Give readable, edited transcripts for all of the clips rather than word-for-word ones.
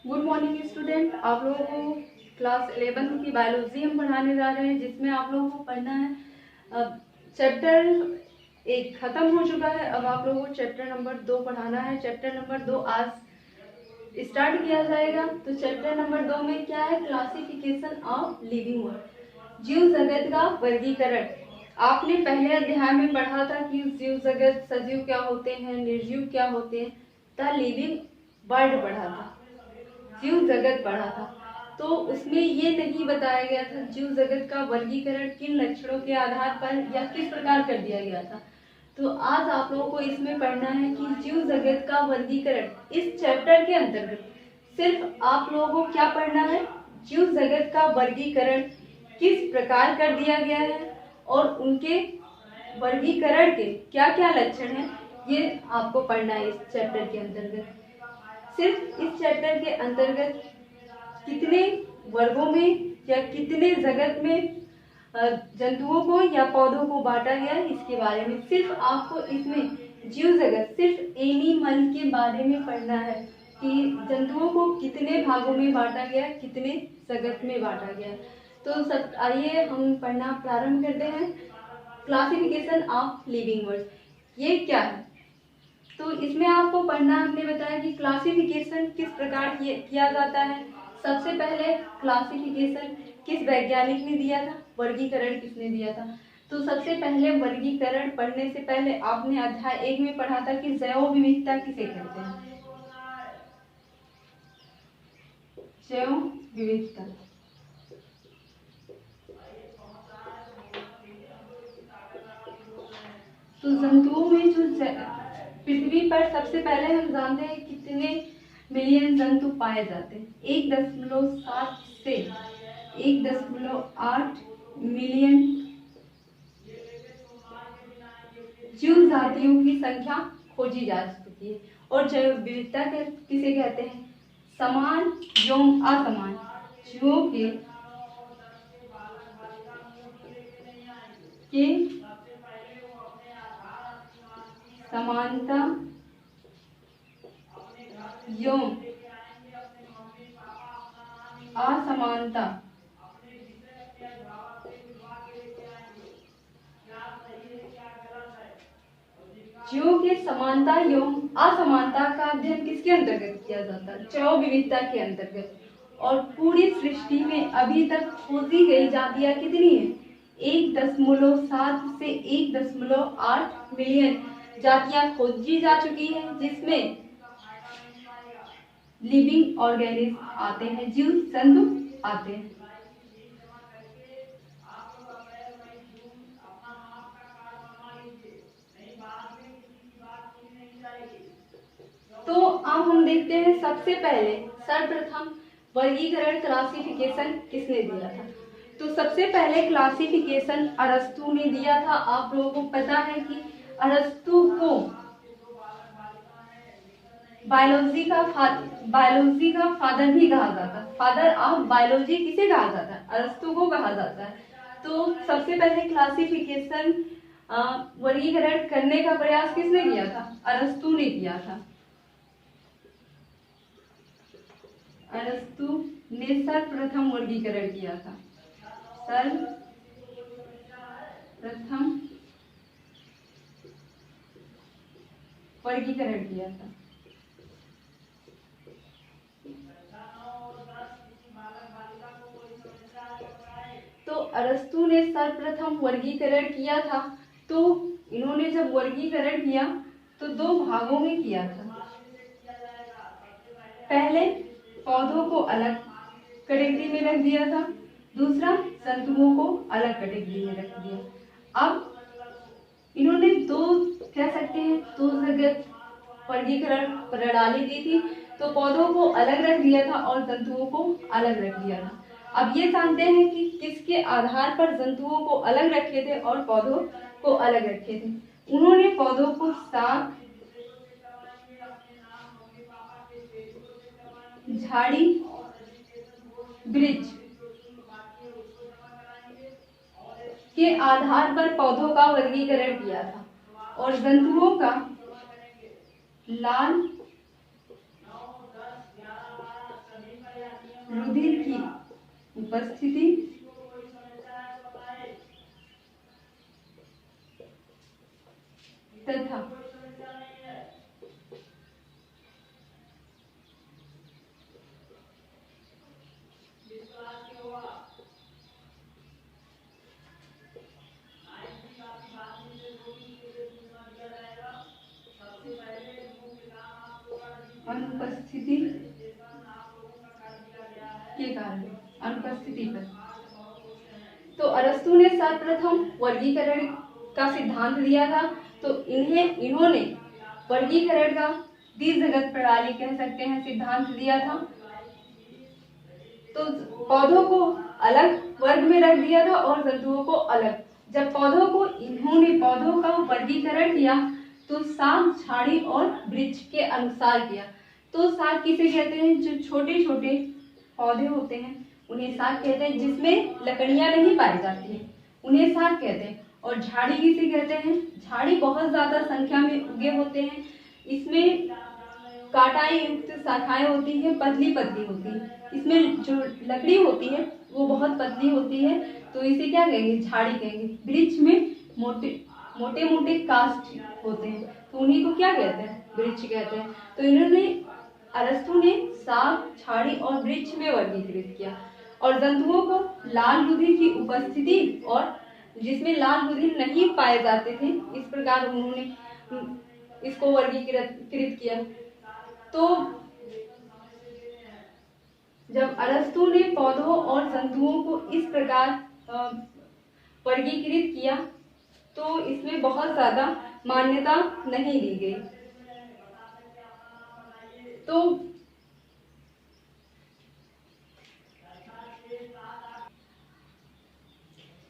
Good morning student. आप लोगों को क्लास 11 की बायोलॉजी हम पढ़ाने जा रहे हैं, जिसमें आप लोगों को पढ़ना है चैप्टर 1 खत्म हो चुका है। अब आप लोगों को चैप्टर नंबर 2 पढ़ाना है। चैप्टर नंबर 2 आज स्टार्ट किया जाएगा। तो चैप्टर नंबर 2 में क्या है? क्लासिफिकेशन ऑफ लिविंग वर्ल्ड, जीव जगत का वर्गीकरण। आपने पहले अध्याय में पढ़ा था कि जीव जगत, सजीव क्या होते हैं, निर्जीव क्या होते हैं, द लिविंग वर्ल्ड पढ़ा था, जीव जगत पढ़ा था। तो उसमें ये नहीं बताया गया था जीव जगत का वर्गीकरण किन लक्षणों के आधार पर या किस प्रकार कर दिया गया था। तो आज आप लोगों को इसमें पढ़ना है कि जीव जगत का वर्गीकरण। इस चैप्टर के अंतर्गत सिर्फ आप लोगों को क्या पढ़ना है? जीव जगत का वर्गीकरण किस प्रकार कर दिया गया है और उनके वर्गीकरण के क्या क्या लक्षण हैं, ये आपको पढ़ना है इस चैप्टर के अंतर्गत। सिर्फ इस चैप्टर के अंतर्गत कितने वर्गों में या कितने जगत में जंतुओं को या पौधों को बांटा गया है, इसके बारे में सिर्फ आपको इसमें जीव जगत, सिर्फ एनिमल के बारे में पढ़ना है कि जंतुओं को कितने भागों में बांटा गया है, कितने जगत में बांटा गया है। तो सब आइए हम पढ़ना प्रारंभ करते हैं। क्लासिफिकेशन ऑफ लिविंग वर्ल्ड ये क्या है? तो इसमें आपको पढ़ना, हमने बताया कि क्लासिफिकेशन किस प्रकार किया जाता है। सबसे पहले क्लासिफिकेशन किस वैज्ञानिक ने दिया था, वर्गीकरण किसने दिया था। तो सबसे पहले वर्गीकरण पढ़ने से पहले आपने अध्याय 1 में पढ़ा था कि जैव विविधता किसे कहते हैं। जैव विविधता तो जंतुओं में जो पृथ्वी पर सबसे पहले हम जानते हैं कितने मिलियन जंतु पाए जाते हैं। 1.7 से 1.8 मिलियन जीव जातियों की संख्या खोजी जा चुकी है। और जैव विविधता किसे कहते हैं? समान एवं असमान जीवों के समानता एवं असमानता जीवों के समानता एवं असमानता का अध्ययन किसके अंतर्गत किया जाता है? जैव विविधता के अंतर्गत। और पूरी सृष्टि में अभी तक खोजी गई जातियां कितनी है? 1.7 से 1.8 मिलियन जातियां खोजी जा चुकी है, जिसमें लिविंग ऑर्गेनिज्म आते हैं, जीव जंतु आते हैं। तो अब हम देखते हैं सबसे पहले सर्वप्रथम वर्गीकरण क्लासिफिकेशन किसने दिया था। तो सबसे पहले क्लासिफिकेशन अरस्तु ने दिया था। आप लोगों को पता है कि अरस्तु को बायोलॉजी का फादर भी कहा जाता है। फादर ऑफ बायोलॉजी किसे कहा जाता है? अरस्तु को कहा जाता है। तो सबसे पहले क्लासिफिकेशन वर्गीकरण करने का प्रयास किसने किया था? अरस्तु ने किया था। अरस्तु ने सर्वप्रथम वर्गीकरण किया था। सर्वप्रथम वर्गीकरण किया था। तो अरस्तु ने सर्वप्रथम वर्गीकरण किया था। तो इन्होंने जब वर्गीकरण किया तो 2 भागों में किया था। पहले पौधों को अलग कैटेगरी में रख दिया था, दूसरा जंतुओं को अलग कैटेगरी में रख दिया। अब इन्होंने कह सकते हैं 2 जगत वर्गीकरण प्रणाली दी थी। तो पौधों को अलग रख दिया था और जंतुओं को अलग रख दिया था। अब ये जानते हैं कि किसके आधार पर जंतुओं को अलग रखे थे और पौधों को अलग रखे थे। उन्होंने पौधों को शाक, झाड़ी, वृक्ष के आधार पर पौधों का वर्गीकरण किया था और जंतुओं का लाल, रुधिर की उपस्थिति तथा अनुपस्थिति के कारण अनुपस्थिति पर। तो अरस्तु ने सर्वप्रथम वर्गीकरण का सिद्धांत दिया था। तो इन्होंने वर्गीकरण का द्विजगत प्रणाली कह सकते हैं सिद्धांत दिया था। तो पौधों को अलग वर्ग में रख दिया था और जंतुओं को अलग। जब इन्होंने पौधों का वर्गीकरण किया तो शाख, झाड़ी और वृक्ष के अनुसार किया। तो शाख किसे कहते हैं? जो छोटे छोटे पौधे होते हैं उन्हें शाख कहते हैं, जिसमें लकड़ियां नहीं पाई जाती हैं उन्हें शाख कहते हैं। और झाड़ी किसे कहते हैं? झाड़ी बहुत ज्यादा संख्या में उगे होते हैं, इसमें कांटाई युक्त शाखाएं होती हैं, पतली पतली होती हैं, इसमें जो लकड़ी होती है वो बहुत पतली होती है, तो इसे क्या कहेंगे? झाड़ी कहेंगे। वृक्ष में मोटे मोटे काष्ठ होते हैं, तो उन्हीं को क्या कहते हैं? वृक्ष कहते हैं। तो अरस्तु ने शाख, झाड़ी और वृक्ष में वर्गीकृत किया। और जंतुओं को लाल रुधिर की उपस्थिति और जिसमें लाल रुधिर नहीं पाए जाते थे, इस प्रकार उन्होंने इसको वर्गीकृत किया। तो जब अरस्तु ने पौधों और जंतुओं को इस प्रकार वर्गीकृत किया तो इसमें बहुत ज्यादा मान्यता नहीं दी गई। तो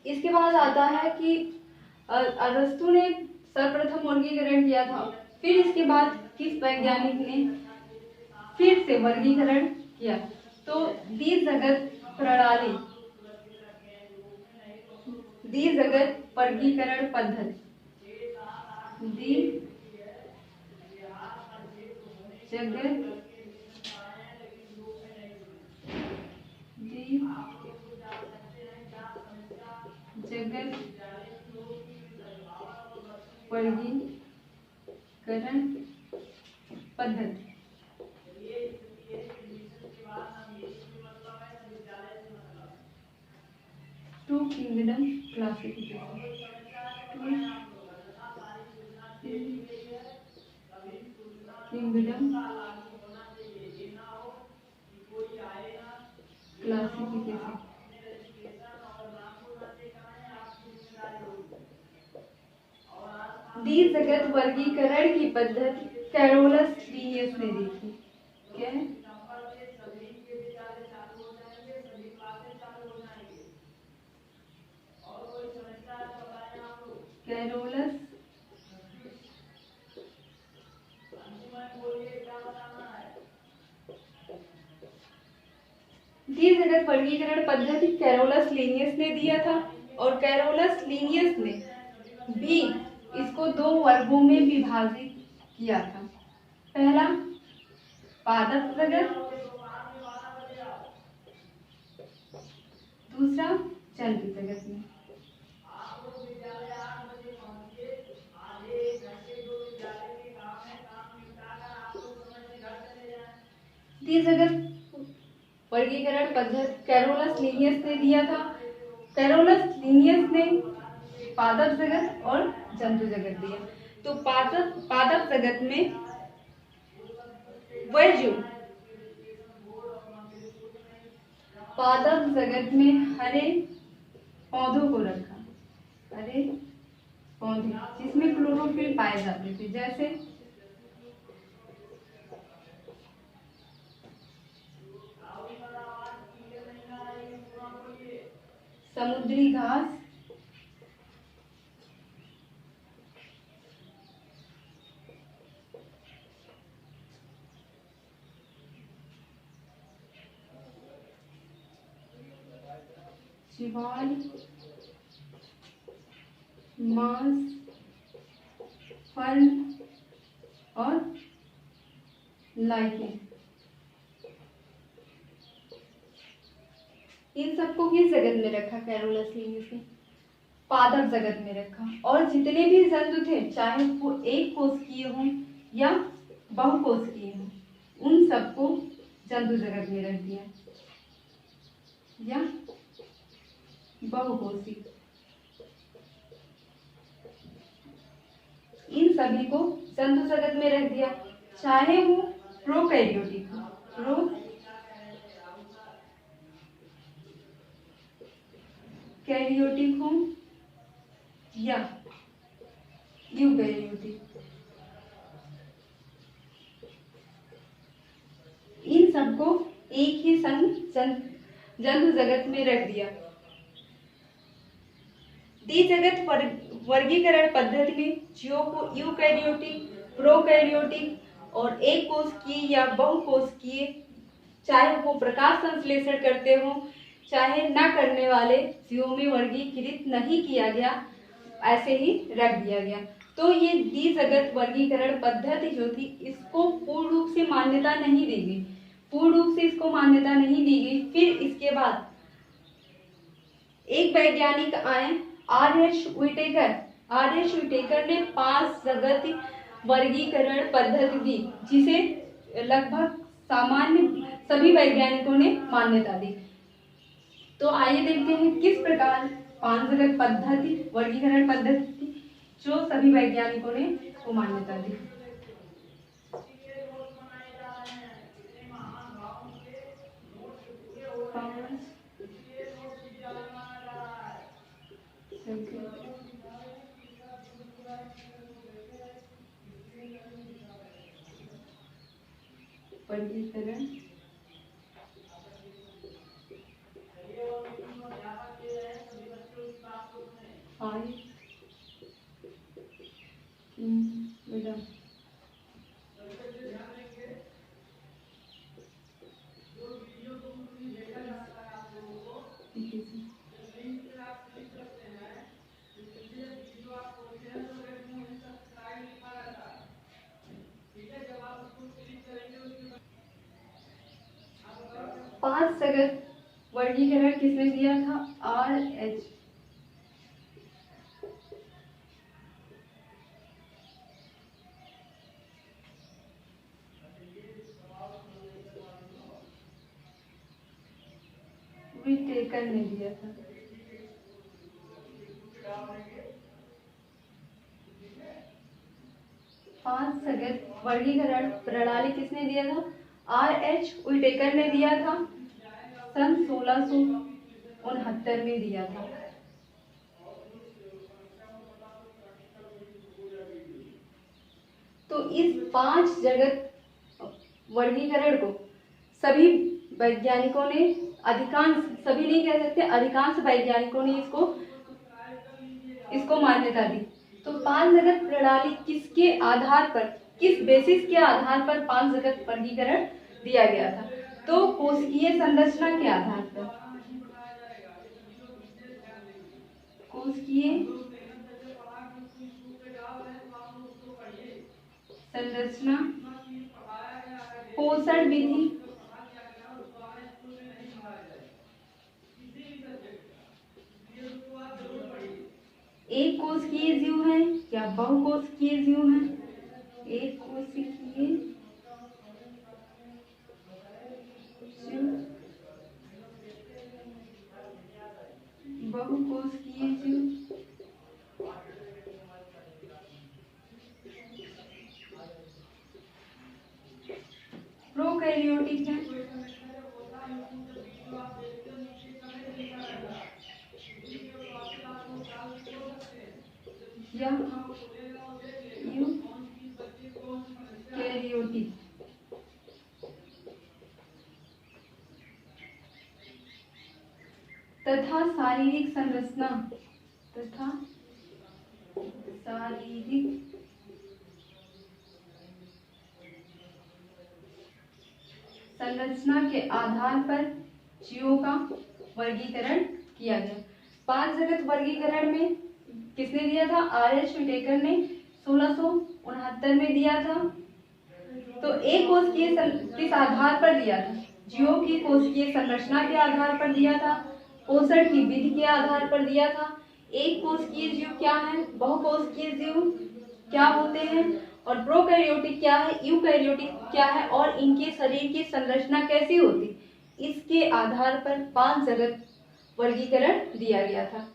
इसके बाद आता है कि अरस्तु ने सर्वप्रथम वर्गीकरण किया था, फिर इसके बाद किस वैज्ञानिक ने फिर से वर्गीकरण किया? तो द्विजगत प्रणाली, द्विजगत वर्गीकरण पद्धति, द्विजगत जगत वर्गीकरण पद्धति। Two kingdom classification, kingdom classification. द्विजगत वर्गीकरण की पद्धति कैरोलस लीनियस ने दी थी। क्या है? कैरोलस द्विजगत वर्गीकरण पद्धति कैरोलस लीनियस ने दिया था। और कैरोलस लीनियस ने भी इसको दो वर्गों में विभाजित किया था। पहला पादप जगत, दूसरा जंतु जगत में। द्विजगत वर्गीकरण पद्धति कैरोलस लीनियस ने दिया था। कैरोलस लीनियस ने पादप जगत और जंतु जगत दिया। तो पादप जगत में वह जो पादप जगत में हरे पौधों को रखा, हरे पौधे जिसमें क्लोरोफिल पाए जाते थे, जैसे समुद्री घास, चिवाल, मांस, फल और लाइकेन। इन सबको किस जगत में रखा कैरोलस लिनियस ने? पादप जगत में रखा। और जितने भी जंतु थे, चाहे वो एक कोशिकीय हों या बहुकोशिकीय हों, उन सबको जंतु जगत में रख दिया या बहुकोशिक, इन सभी को जंतु जगत में रख दिया, चाहे वो प्रोकैरियोटिक हो, प्रोकैरियोटिक हो या यूकैरियोटिक। इन सबको एक ही संग जंतु जगत में रख दिया। द्विजगत वर्गीकरण पद्धति में जीवों को यूकैरियोटिक, प्रोकैरियोटिक और एक कोशिकीय या बहुकोशिकीय, चाहे वो प्रकाश संश्लेषण करते हो चाहे न करने वाले जीवों में वर्गीकृत नहीं किया गया, ऐसे ही रख दिया गया। तो ये द्विजगत वर्गीकरण पद्धति जो थी, इसको पूर्ण रूप से मान्यता नहीं दी गई, पूर्ण रूप से इसको मान्यता नहीं दी गई। फिर इसके बाद एक वैज्ञानिक आए, आर.एच. व्हिटेकर ने 5 जगत वर्गीकरण पद्धति दी, जिसे लगभग सामान्य सभी वैज्ञानिकों ने मान्यता दी। तो आइए देखते हैं किस प्रकार 5 जगत पद्धति वर्गीकरण पद्धति थी जो सभी वैज्ञानिकों ने को मान्यता दी। वर्गीकरण पांच जगत वर्गीकरण किसने दिया था? आर.एच. व्हिटेकर ने दिया था। पांच जगत वर्गीकरण प्रणाली किसने दिया था? आर.एच. व्हिटेकर ने दिया था, सन 1669 में दिया था। तो इस 5 जगत वर्गीकरण को सभी वैज्ञानिकों ने, अधिकांश, सभी नहीं कह सकते, अधिकांश वैज्ञानिकों ने इसको मान्यता दी। तो 5 जगत प्रणाली किसके आधार पर, किस बेसिस के आधार पर 5 जगत वर्गीकरण दिया गया था? तो कोशिकीय संरचना के आधार पर, कोशिकीय संरचना, पोषण विधि, एक कोशिकीय जीव है या बहुकोशिकीय जीव है? एक कोशिकीय बहुकोशिकीय जीव, प्रोकैरियोटिक है या यूकैरियोटिक। तथा शारीरिक संरचना, तथा शारीरिक संरचना के आधार पर जीवों का वर्गीकरण किया गया। 5 जगत वर्गीकरण में किसने दिया था? आर.एच. व्हिटेकर ने 1669 में दिया था। तो एक कोशिकीय किस आधार पर दिया था? जीवों की कोशिकीय संरचना के आधार पर दिया था, पोषण की विधि के आधार पर दिया था। एक कोशिकीय जीव क्या है, बहुकोशिकीय जीव क्या होते हैं, और प्रोकैरियोटिक क्या है, यूकैरियोटिक क्या है, और इनके शरीर की संरचना कैसी होती, इसके आधार पर 5 जगत वर्गीकरण दिया गया था।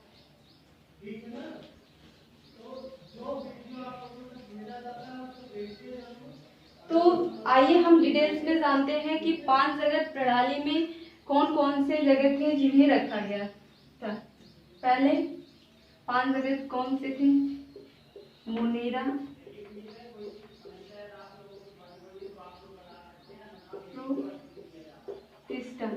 तो आइए हम डिटेल्स में जानते हैं कि 5 जगत प्रणाली में कौन कौन से जगत थे जिन्हें रखा गया था। पहले 5 जगत कौन से थे, मोनेरा, प्रोटिस्टा,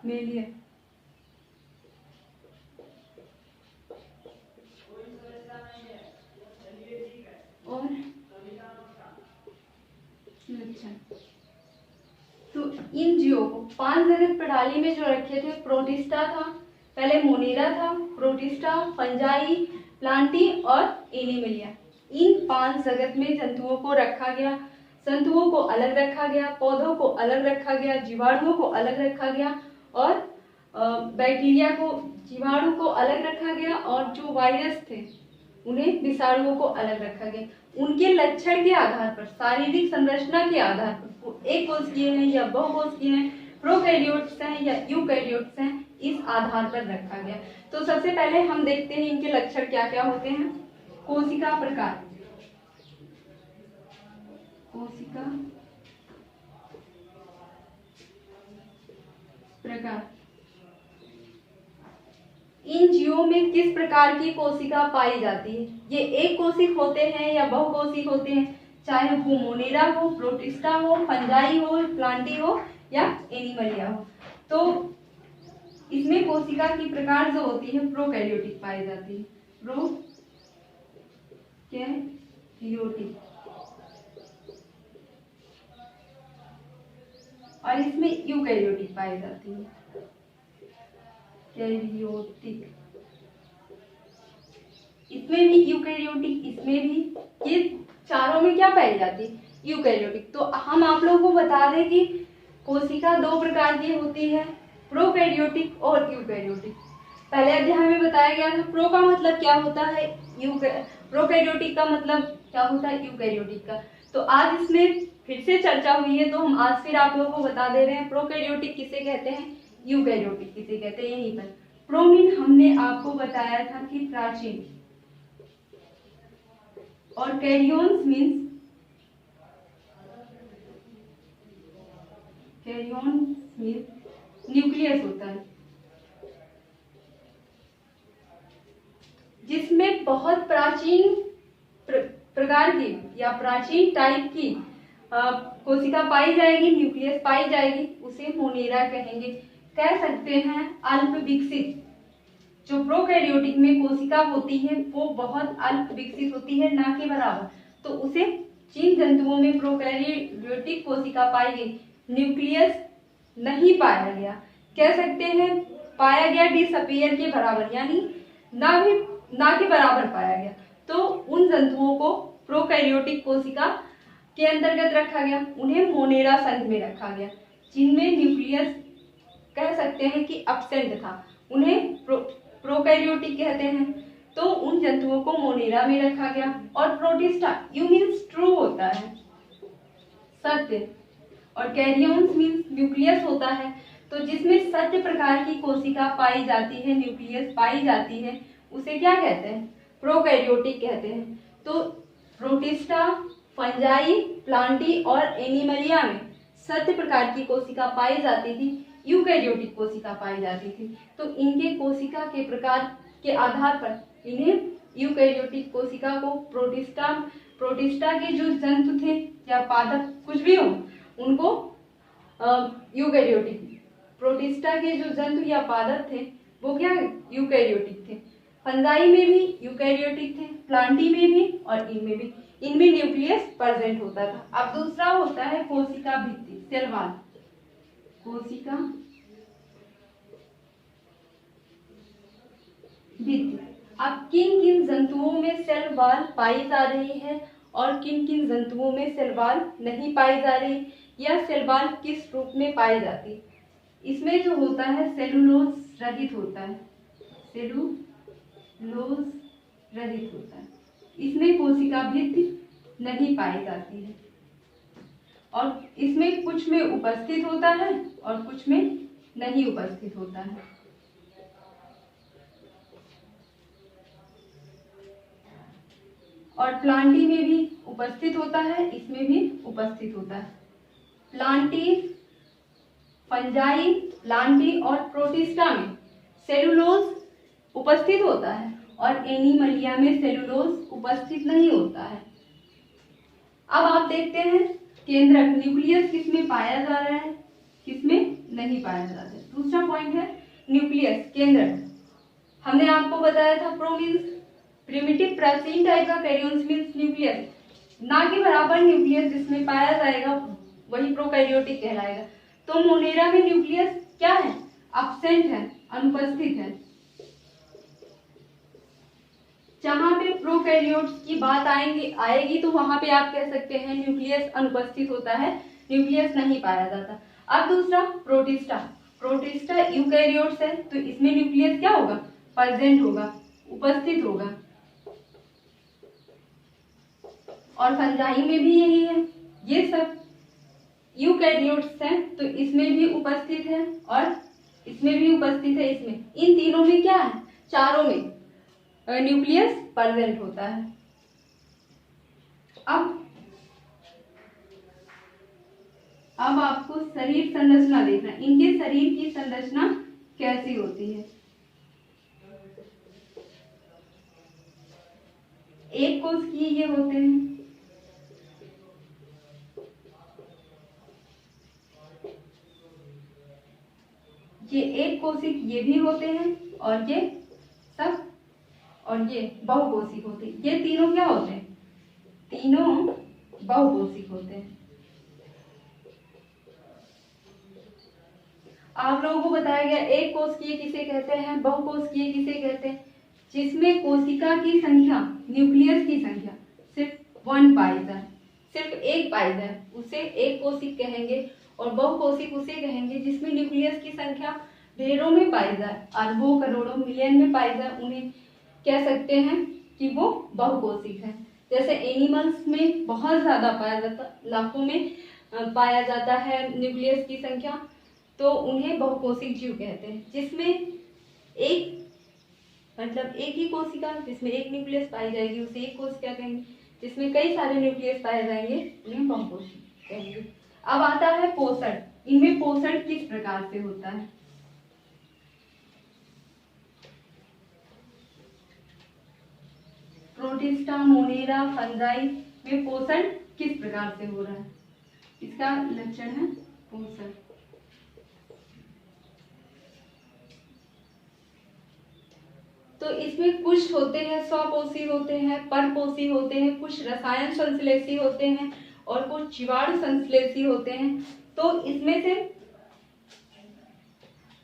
मेलिया। और अच्छा, तो इन जीवों को 5 जगत प्रणाली में जो रखे थे, प्रोटिस्टा था, पहले मोनेरा था, प्रोटिस्टा, फंजाई, प्लांटी और एनिमलिया। इन 5 जगत में जंतुओं को रखा गया। जंतुओं को अलग रखा गया, पौधों को अलग रखा गया, जीवाणुओं को अलग रखा गया, और बैक्टीरिया को, जीवाणु को अलग रखा गया, और जो वायरस थे उन्हें, विषाणुओं को अलग रखा गया। उनके लक्षण के आधार पर, शारीरिक संरचना के आधार पर, एक कोशिकीय है या बहुकोशिकीय है, प्रोकैरियोट्स हैं या यूकैरियोट्स हैं, इस आधार पर रखा गया। तो सबसे पहले हम देखते हैं इनके लक्षण क्या क्या होते हैं। कोशिका प्रकार, कोशिका प्रकार, इन जीवों में किस प्रकार की कोशिका पाई जाती है। ये एक कोशिक होते हैं या बहुकोशिक होते हैं, चाहे वो मोनेरा हो, प्रोटिस्टा हो, फंजाई हो, प्लांटी हो या एनिमलिया हो। तो इसमें कोशिका की प्रकार जो होती है प्रोकैरियोटिक पाई जाती है, प्रोकैरियोटिक, और इसमें यूकैरियोटिक पाई जाती है, कैरियोटिक। इसमें भी यूकैरियोटिक, इसमें भी, ये चारों में क्या पाई जाती है, यूकैरियोटिक। तो हम आप लोगों को बता दें कि कोशिका 2 प्रकार की होती है, प्रोकैरियोटिक और यूकैरियोटिक। पहले अध्याय में बताया गया था प्रो का मतलब क्या होता है, प्रोकैरियोटिक का मतलब क्या होता है, यूकैरियोटिक का। तो आज इसमें फिर से चर्चा हुई है, तो हम आज फिर आप लोगों को बता दे रहे हैं प्रोकैरियोटिक किसे कहते हैं, यूकैरियोटिक किसे कहते हैं। यहीं पर प्रो मीन हमने आपको बताया था कि प्राचीन, और कैरियोन्स मीन्स, कैरियोन मीन्स न्यूक्लियस होता है, जिसमें बहुत प्राचीन प्रकार की या प्राचीन टाइप की कोशिका पाई जाएगी, न्यूक्लियस पाई जाएगी, उसे मोनेरा कहेंगे। कह सकते हैं अल्प विकसित, जो प्रोकैरियोटिक में कोशिका होती है वो बहुत अल्प विकसित होती है, ना के बराबर। तो उसे, जिन जंतुओं में प्रोकैरियोटिक कोशिका पाई गई, न्यूक्लियस नहीं पाया गया, कह सकते हैं पाया गया डिसअपियर के बराबर, यानी ना के बराबर पाया गया, तो उन जंतुओं को प्रोकैरियोटिक कोशिका के अंतर्गत रखा गया, उन्हें मोनेरा संघ में रखा गया। जिनमें न्यूक्लियस कह सकते हैं कि एब्सेंट था, उन्हें प्रोकैरियोटिक कहते हैं, तो उन जंतुओं को मोनेरा में रखा गया। और प्रोटिस्टा, यू मीन्स ट्रू होता है, सत्य, और कैरियोन्स मीन्स न्यूक्लियस होता है, तो जिसमें सत्य प्रकार की कोशिका पाई जाती है, न्यूक्लियस पाई जाती है, उसे क्या कहते हैं, प्रोकैरियोटिक कहते हैं। तो प्रोटिस्टा, फंजाई, प्लांटी और एनिमलिया में सत्य प्रकार की कोशिका पाई जाती थी, यूकैरियोटिक कोशिका पाई जाती थी। तो इनके कोशिका के प्रकार के आधार पर इन्हें यूकैरियोटिक कोशिका को प्रोटिस्टा के जो जंतु थे या पादप कुछ भी हो, उनको यूकैरियोटिक, प्रोटिस्टा के जो जंतु या पादप थे वो क्या यूकैरियोटिक थे। फंजाई में भी यूकैरियोटिक थे, प्लांटी में भी और इनमें भी। इनमें न्यूक्लियस प्रेजेंट होता था। अब दूसरा होता है कोशिका भित्ति, सेल वॉल। कोशिका भित्ति। अब किन किन जंतुओं में सेल वॉल पाई जा रही है और किन किन जंतुओं में सेल वॉल नहीं पाई जा रही, या सेल वॉल किस रूप में पाई जाती है। इसमें जो होता है सेलुलोज रहित होता है, सेलुलोज रहित होता है। इसमें कोशिका भित्ति नहीं पाई जाती है और इसमें कुछ में उपस्थित होता है और कुछ में नहीं उपस्थित होता है। और प्लांटी में भी उपस्थित होता है, इसमें भी उपस्थित होता है। प्लांटी, फंजाई, प्लांटी और प्रोटिस्टा में सेलुलोज उपस्थित होता है और एनिमलिया में सेलुलोज उपस्थित नहीं होता है। अब आप देखते हैं केंद्रक, न्यूक्लियस किसमें पाया जा रहा है, किसमें नहीं पाया जा रहा है। दूसरा पॉइंट है न्यूक्लियस, केंद्रक। हमने आपको बताया था प्रो मीन्स प्रिमिटिव, प्राचीन टाइप का, कैरियोन्स मीन्स न्यूक्लियस, ना कि बराबर न्यूक्लियस जिसमें पाया जाएगा वही प्रोकैरियोटिक कहलाएगा। तो मोनेरा में न्यूक्लियस क्या है, एब्सेंट है, अनुपस्थित है। जहां पे प्रोकैरियोट्स की बात आएगी तो वहां पे आप कह सकते हैं न्यूक्लियस अनुपस्थित होता है, न्यूक्लियस नहीं पाया जाता। अब दूसरा प्रोटिस्टा, प्रोटिस्टा यूकैरियोट्स है तो इसमें न्यूक्लियस क्या होगा, प्रेजेंट होगा, उपस्थित होगा। और फंजाई में भी यही है, ये सब यूकैरियोट्स हैं तो इसमें भी उपस्थित है और इसमें भी उपस्थित है। इसमें इन तीनों में क्या है, चारों में न्यूक्लियस प्रेजेंट होता है। अब आपको शरीर संरचना देखना, इनके शरीर की संरचना कैसी होती है। एक कोशिकीय ये होते हैं, ये एक कोशिक ये भी होते हैं और ये सब और ये बहुकोशिक होते हैं। ये तीनों क्या होते हैं, तीनों बहुकोशिक होते हैं। आप लोगों को बताया गया एक कोशिकीय किसे कहते हैं, बहुकोशिकीय किसे कहते हैं, जिसमें कोशिका की संख्या, न्यूक्लियस की संख्या सिर्फ 1 पाई जाए, सिर्फ एक पाई जाए, उसे एक कोशिक कहेंगे। और बहुकोशिक उसे कहेंगे जिसमें न्यूक्लियस की संख्या ढेरों में पाई जाए, अरबों, करोड़ों, मिलियन में पाई जाए, उन्हें कह सकते हैं कि वो बहुकोशिक है। जैसे एनिमल्स में बहुत ज्यादा पाया जाता, लाखों में पाया जाता है न्यूक्लियस की संख्या, तो उन्हें बहुकोशिक जीव कहते हैं। जिसमें एक मतलब एक ही कोशिका जिसमें एक न्यूक्लियस पाई जाएगी उसे एक कोशिका कहेंगे, जिसमें कई सारे न्यूक्लियस पाए जाएंगे उन्हें बहुकोशिक कहेंगे। अब आता है पोषण, इनमें पोषण किस प्रकार से होता है। प्रोटिस्टा, मोनेरा, फंजाई में पोषण किस प्रकार से हो रहा है, इसका लक्षण है पोषण। तो इसमें कुछ होते हैं स्वपोषी होते हैं, परपोषी होते हैं, कुछ रसायन संश्लेषी होते हैं और कुछ जीवाणु संश्लेषी होते हैं। तो इसमें से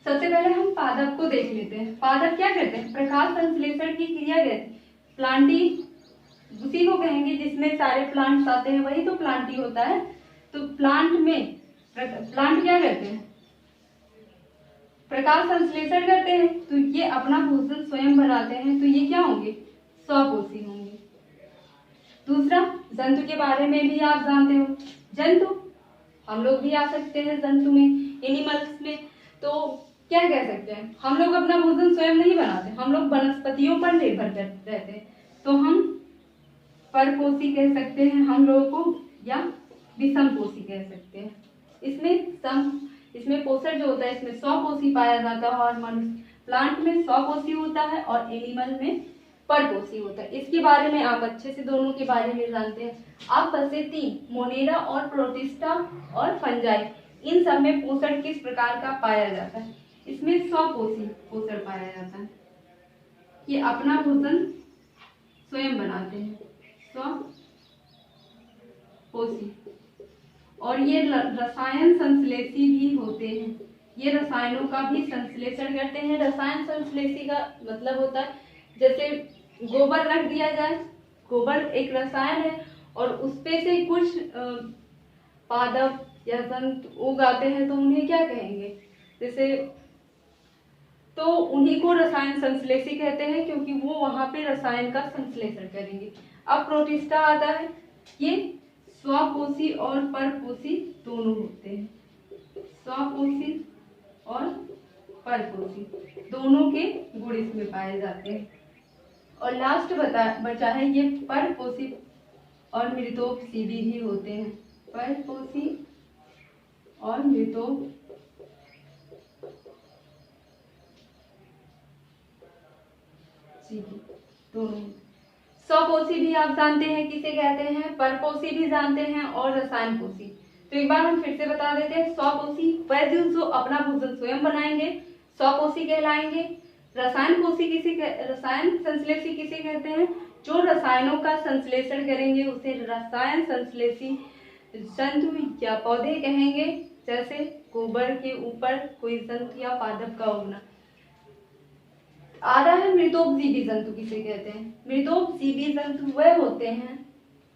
सबसे पहले हम पादप को देख लेते हैं। पादप क्या करते हैं, प्रकाश संश्लेषण की क्रिया करते हैं। प्लांटी उसी को कहेंगे जिसमें सारे प्लांट्स आते हैं, वही तो प्लांटी होता है। तो प्लांट क्या करते हैं, प्रकाश संश्लेषण करते हैं, तो ये अपना भोजन स्वयं बनाते हैं, तो ये क्या होंगे, स्वपोषी होंगे। दूसरा, जंतु के बारे में भी आप जानते हो, जंतु हम लोग भी आ सकते हैं जंतु में, एनिमल्स में। तो क्या कह सकते हैं, हम लोग अपना भोजन स्वयं नहीं बनाते, हम लोग वनस्पतियों पर निर्भर रहते हैं, तो हम परपोषी कह सकते हैं हम लोगों को, या विषमपोषी कह सकते हैं। इसमें पोषण जो होता है इसमें स्वपोषी पाया जाता है और मनुष्य प्लांट में स्वपोषी होता है और एनिमल में परपोषी होता है। इसके बारे में आप अच्छे से दोनों के बारे में जानते हैं। अब बचे 3, मोनेरा और प्रोटिस्टा और फंजाई। इन सब में पोषण किस प्रकार का पाया जाता है, इसमें स्वपोषी पोषण पाया जाता है। ये अपना भोजन स्वयं बनाते हैं, स्वपोषी। और ये रसायन संश्लेषी भी होते हैं, ये रसायनों का भी संश्लेषण करते हैं। रसायन संश्लेषी का मतलब होता है जैसे गोबर रख दिया जाए, गोबर एक रसायन है और उसपे से कुछ पादप या जंतु उगाते हैं तो उन्हें क्या कहेंगे, जैसे तो उन्हीं को रसायन संश्लेषी कहते हैं, क्योंकि वो वहां पे रसायन का संश्लेषण करेंगे। अब प्रोटिस्टा आता है, ये स्वपोषी और परपोषी दोनों होते हैं, स्वपोषी और परपोषी दोनों के गुण इसमें पाए जाते हैं। और लास्ट बचा है ये परपोषी और मृतोपजीवी भी होते हैं, परपोषी और मृतोपजीवी दोनों। स्वपोषी भी आप जानते हैं किसे कहते हैं, परपोषी भी जानते हैं और रसायन पोषी। तो एक बार हम फिर से बता देते हैं, स्वपोषी वह जीव जो अपना भोजन स्वयं बनाएंगे, स्वपोषी कहलाएंगे। रसायन संश्लेषी किसे कहते हैं, जो रसायनों का संश्लेषण करेंगे उसे रसायन संश्लेषी जंतु या पौधे कहेंगे, जैसे गोबर के ऊपर कोई जंतु या पादप का उगना। आ रहा है मृतोपजीवी जंतु किसे कहते हैं। मृतोपजीवी जंतु वह होते हैं,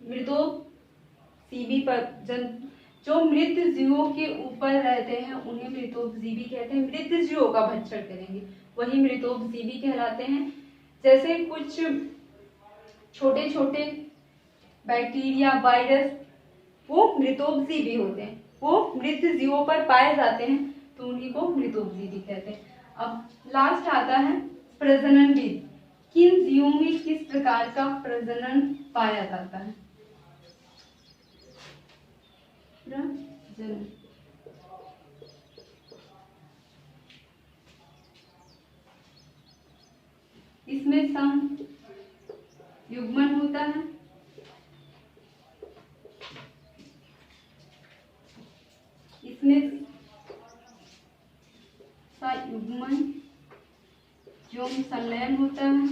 मृतोपजीवी जंतु जो मृत जीवों के ऊपर रहते हैं उन्हें मृतोपजीवी कहते हैं। मृत जीवों का भक्षण करेंगे वही मृतोपजीवी कहलाते हैं। जैसे कुछ छोटे छोटे बैक्टीरिया, वायरस, वो मृतोपजीवी होते हैं, वो मृत जीवों पर पाए जाते हैं तो उन्हीं को मृतोपजीवी कहते हैं। अब लास्ट आता है प्रजनन विधि, किन जीवों में किस प्रकार का प्रजनन पाया जाता है। प्रजनन इसमें युग्मन होता है, इसमें युग्मन जो संलयन होता है,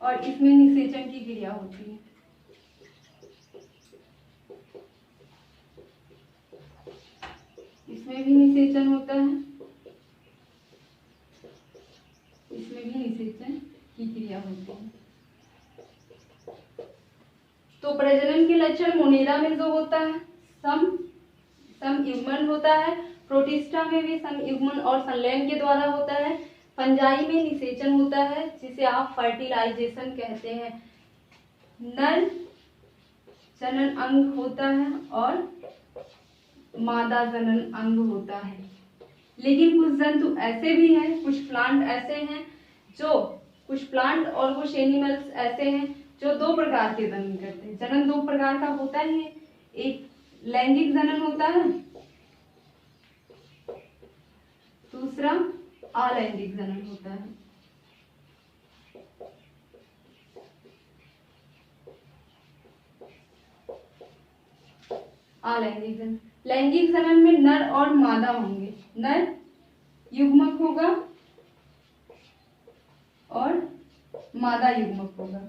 और इसमें निषेचन की क्रिया होती है। इसमें भी निषेचन होता है, इसमें भी निषेचन की क्रिया होती है। तो प्रजनन के लक्षण मोनेरा में जो होता है समयुग्मन होता है, प्रोटिस्टा में भी समयुग्मन और संलयन के द्वारा होता है, फंजाई में निषेचन होता है जिसे आप फर्टिलाइजेशन कहते हैं, नर जनन अंग होता है और मादा जनन अंग होता है। लेकिन कुछ जंतु ऐसे भी हैं, कुछ प्लांट ऐसे हैं जो कुछ प्लांट और कुछ एनिमल्स ऐसे हैं जो दो प्रकार के जनन करते हैं। जनन दो प्रकार का होता ही है, एक लैंगिक जनन होता है, दूसरा अलैंगिक जनन होता है। अलैंगिक जनन, लैंगिक जनन में नर और मादा होंगे, नर युग्मक होगा और मादा युग्मक होगा।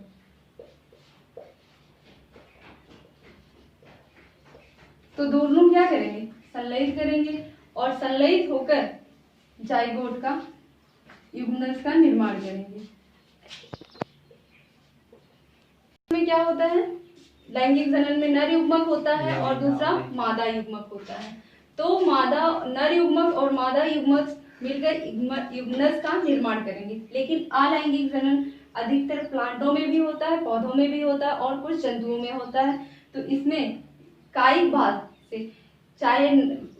तो दोनों क्या करेंगे, संलयित करेंगे और संलयित होकर जाइगोट का युग्मनज का निर्माण करेंगे। में क्या होता है, लैंगिक जनन में नर युग्मक होता है और दूसरा मादा युग्मक होता है। तो नर युग्मक और मादा युग्मक मिलकर युग्मनज का निर्माण करेंगे। लेकिन अलैंगिक जनन अधिकतर प्लांटों में भी होता है, पौधों में भी होता है और कुछ जंतुओं में होता है। तो इसमें कायिक भाग से, चाहे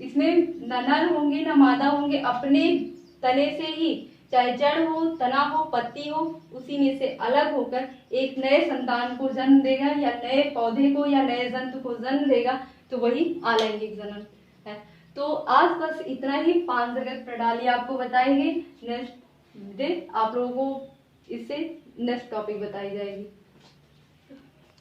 इसमें न नर होंगे न मादा होंगे, अपने तने से ही, चाहे जड़ हो, तना हो, पत्ती हो, उसी में से अलग होकर एक नए संतान को जन्म देगा या नए पौधे को या नए जंतु को जन्म देगा, तो वही अलैंगिक जनन है। तो आज बस इतना ही 5 जगत प्रणाली आपको बताएंगे। नेक्स्ट आप लोगों को इससे नेक्स्ट टॉपिक बताई जाएगी।